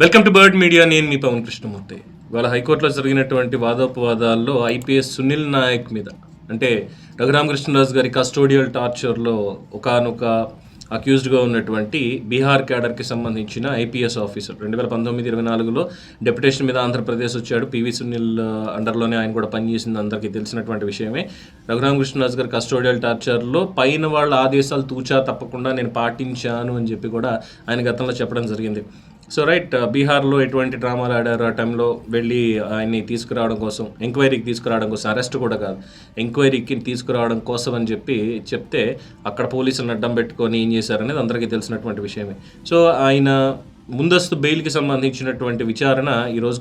Welcome to bird media. నేను మీ పవన్ కృష్ణమూర్తి. ఇవాళ హైకోర్టులో జరిగినటువంటి వాదోపవాదాల్లో ఐపీఎస్ సునీల్ నాయక్ మీద, అంటే రఘురామకృష్ణరాజు గారి కస్టోడియల్ టార్చర్లో ఒకానొక అక్యూజ్డ్గా ఉన్నటువంటి బీహార్ క్యాడర్కి సంబంధించిన ఐపీఎస్ ఆఫీసర్ 2019-24లో డెప్యుటేషన్ మీద ఆంధ్రప్రదేశ్ వచ్చాడు. పివి సునీల్ అండర్లోనే ఆయన కూడా పనిచేసింది, అందరికీ తెలిసినటువంటి విషయమే. రఘురామకృష్ణరాజు గారి కస్టోడియల్ టార్చర్లో పైన వాళ్ళ ఆదేశాలు తూచా తప్పకుండా నేను పాటించాను అని చెప్పి కూడా ఆయన గతంలో చెప్పడం జరిగింది. సో రైట్, బీహార్లో ఎటువంటి డ్రామాలు ఆడారు, ఆ టైంలో వెళ్ళి ఆయన్ని తీసుకురావడం కోసం, ఎంక్వైరీకి తీసుకురావడం కోసం, అరెస్ట్ కూడా కాదు, ఎంక్వైరీకి తీసుకురావడం కోసం అని చెప్తే అక్కడ పోలీసులను అడ్డం పెట్టుకొని ఏం చేశారనేది అందరికీ తెలిసినటువంటి విషయమే. సో ఆయన ముందస్తు బెయిల్కి సంబంధించినటువంటి విచారణ ఈరోజు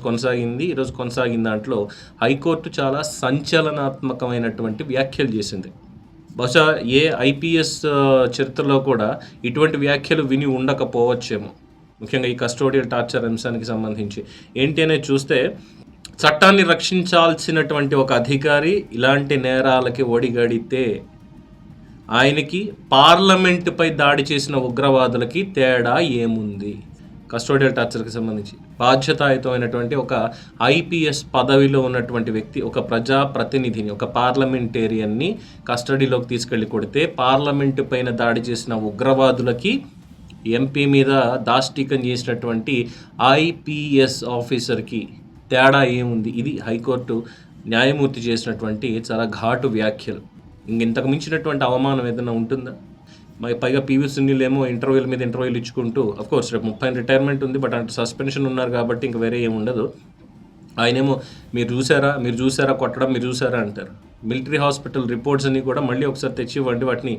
కొనసాగిన దాంట్లో హైకోర్టు చాలా సంచలనాత్మకమైనటువంటి వ్యాఖ్యలు చేసింది. బహుశా ఏ ఐపీఎస్ చరిత్రలో కూడా ఇటువంటి వ్యాఖ్యలు విని ఉండకపోవచ్చేమో, ముఖ్యంగా ఈ కస్టోడియల్ టార్చర్ అంశానికి సంబంధించి. ఏంటి అనేది చూస్తే, చట్టాన్ని రక్షించాల్సినటువంటి ఒక అధికారి ఇలాంటి నేరాలకి ఒడిగడితే ఆయనకి పార్లమెంటుపై దాడి చేసిన ఉగ్రవాదులకి తేడా ఏముంది? కస్టోడియల్ టార్చర్కి సంబంధించి బాధ్యతాయుతమైనటువంటి ఒక ఐపీఎస్ పదవిలో ఉన్నటువంటి వ్యక్తి, ఒక ప్రజాప్రతినిధిని, ఒక పార్లమెంటేరియన్ని కస్టడీలోకి తీసుకెళ్ళి కొడితే పార్లమెంటు పైన దాడి చేసిన ఉగ్రవాదులకి ఎంపీ మీద దాష్టీకం చేసినటువంటి ఐపీఎస్ ఆఫీసర్కి తేడా ఏముంది? ఇది హైకోర్టు న్యాయమూర్తి చేసినటువంటి చాలా ఘాటు వ్యాఖ్యలు. ఇంతకు మించినటువంటి అవమానం ఏదైనా ఉంటుందా? పైగా పివి సునీల్ ఏమో ఇంటర్వ్యూల మీద ఇంటర్వ్యూలు ఇచ్చుకుంటూ, అఫ్కోర్స్ రేపు 30 రిటైర్మెంట్ ఉంది, బట్ అంటే సస్పెన్షన్ ఉన్నారు కాబట్టి ఇంక వేరే ఏమి ఉండదు. ఆయనేమో మీరు చూసారా కొట్టడం, మీరు చూసారా అంటారు. మిలిటరీ హాస్పిటల్ రిపోర్ట్స్ అన్ని కూడా మళ్ళీ ఒకసారి తెచ్చి ఇవ్వండి, వాటిని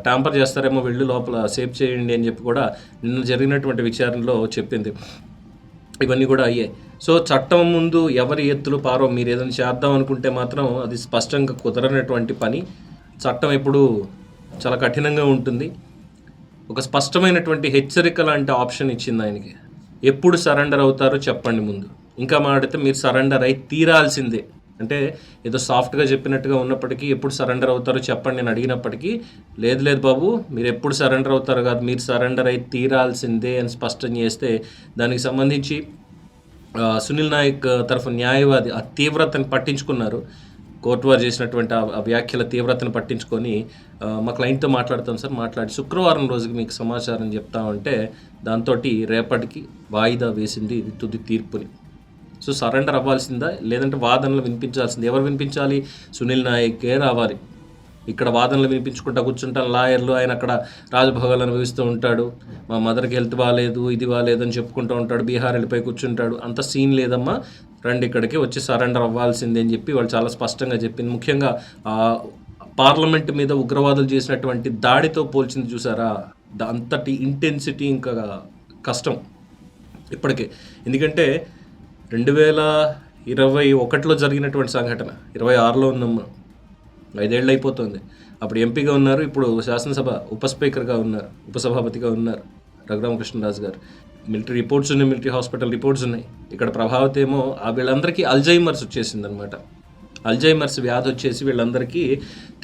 ట్యాంపర్ చేస్తారేమో, వెళ్ళి లోపల సేవ్ చేయండి అని చెప్పి కూడా నిన్న జరిగినటువంటి విచారణలో చెప్పింది. ఇవన్నీ కూడా అయ్యాయి. సో చట్టం ముందు ఎవరి ఎత్తులు పారో. మీరు ఏదైనా చేద్దాం అనుకుంటే మాత్రం అది స్పష్టంగా కుదరనటువంటి పని. చట్టం ఎప్పుడు చాలా కఠినంగా ఉంటుంది. ఒక స్పష్టమైనటువంటి హెచ్చరిక లాంటి ఆప్షన్ ఇచ్చింది ఆయనకి. ఎప్పుడు సరెండర్ అవుతారో చెప్పండి ముందు. ఇంకా మాట్లాడితే మీరు సరెండర్ అయి తీరాల్సిందే. అంటే ఏదో సాఫ్ట్గా చెప్పినట్టుగా ఉన్నప్పటికీ ఎప్పుడు సరెండర్ అవుతారో చెప్పండి నేను అడిగినప్పటికీ, లేదు బాబు మీరు ఎప్పుడు సరెండర్ అవుతారో కాదు, మీరు సరెండర్ అయి తీరాల్సిందే అని స్పష్టం చేస్తే, దానికి సంబంధించి సునీల్ నాయక్ తరఫు న్యాయవాది ఆ తీవ్రతను పట్టించుకున్నారు. కోర్టు వారు చేసినటువంటి ఆ వ్యాఖ్యల తీవ్రతను పట్టించుకొని, మా క్లయింట్తో మాట్లాడతాం సార్, మాట్లాడి శుక్రవారం రోజుకి మీకు సమాచారం చెప్తామంటే దాంతో రేపటికి వాయిదా వేసింది ఇది తుది తీర్పుని. సో సరెండర్ అవ్వాల్సిందా, లేదంటే వాదనలు వినిపించాల్సింది? ఎవరు వినిపించాలి? సునీల్ నాయకే రావాలి. ఇక్కడ వాదనలు వినిపించుకుంటా కూర్చుంటాను లాయర్లు, ఆయన అక్కడ రాజభోగాలు అనుభవిస్తూ ఉంటాడు, మా మదర్కి హెల్త్ బాగాలేదు, ఇది బాగాలేదు అని చెప్పుకుంటూ ఉంటాడు, బీహార్ వెళ్ళిపోయి కూర్చుంటాడు. అంత సీన్ లేదమ్మా, రండి ఇక్కడికి వచ్చి సరెండర్ అవ్వాల్సిందే అని చెప్పి వాళ్ళు చాలా స్పష్టంగా చెప్పింది. ముఖ్యంగా పార్లమెంట్ మీద ఉగ్రవాదులు చేసినటువంటి దాడితో పోల్చింది చూసారా, అంతటి ఇంటెన్సిటీ ఇంకా కష్టం ఇప్పటికే. ఎందుకంటే 2021లో జరిగినటువంటి సంఘటన, 26లో ఉన్నాము, 5 ఏళ్ళు అయిపోతుంది. అప్పుడు ఎంపీగా ఉన్నారు, ఇప్పుడు శాసనసభ ఉపస్పీకర్గా ఉన్నారు, ఉపసభాపతిగా ఉన్నారు రఘురామకృష్ణరాజు గారు. మిలిటరీ రిపోర్ట్స్ ఉన్నాయి, మిలిటరీ హాస్పిటల్ రిపోర్ట్స్ ఉన్నాయి. ఇక్కడ ప్రభావితం ఏమో వీళ్ళందరికీ అల్జైమర్స్ వచ్చేసిందనమాట. అల్జైమర్స్ వ్యాధి వచ్చేసి వీళ్ళందరికీ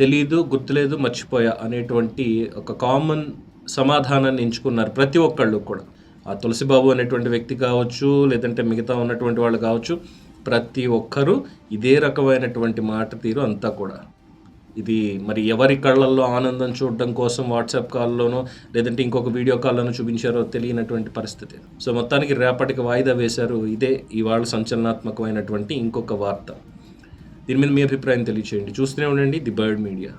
తెలీదు, గుర్తులేదు, మర్చిపోయా అనేటువంటి ఒక కామన్ సమాధానాన్ని ఎంచుకున్నారు ప్రతి ఒక్కళ్ళు కూడా. ఆ తులసిబాబు అనేటువంటి వ్యక్తి కావచ్చు, లేదంటే మిగతా ఉన్నటువంటి వాళ్ళు కావచ్చు, ప్రతి ఒక్కరూ ఇదే రకమైనటువంటి మాట తీరు అంతా కూడా. ఇది మరి ఎవరి కళ్ళల్లో ఆనందం చూడడం కోసం వాట్సాప్ కాల్లోనో లేదంటే ఇంకొక వీడియో కాల్లోనో చూపించారో తెలియనటువంటి పరిస్థితి. సో మొత్తానికి రేపటికి వాయిదా వేశారు. ఇదే ఇవాళ సంచలనాత్మకమైనటువంటి ఇంకొక వార్త. దీని మీద మీ అభిప్రాయం తెలియచేయండి. చూస్తూనే ఉండండి ది బర్డ్ మీడియా.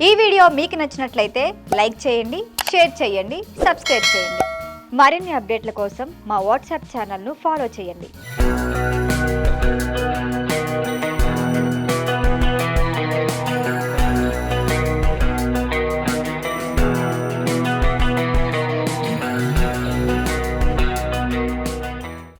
ఈ వీడియో మీకు నచ్చినట్లయితే లైక్ చేయండి, షేర్ చేయండి, సబ్స్క్రైబ్ చేయండి. మరిన్ని అప్డేట్ల కోసం మా వాట్సాప్ ఛానల్ను ఫాలో చేయండి.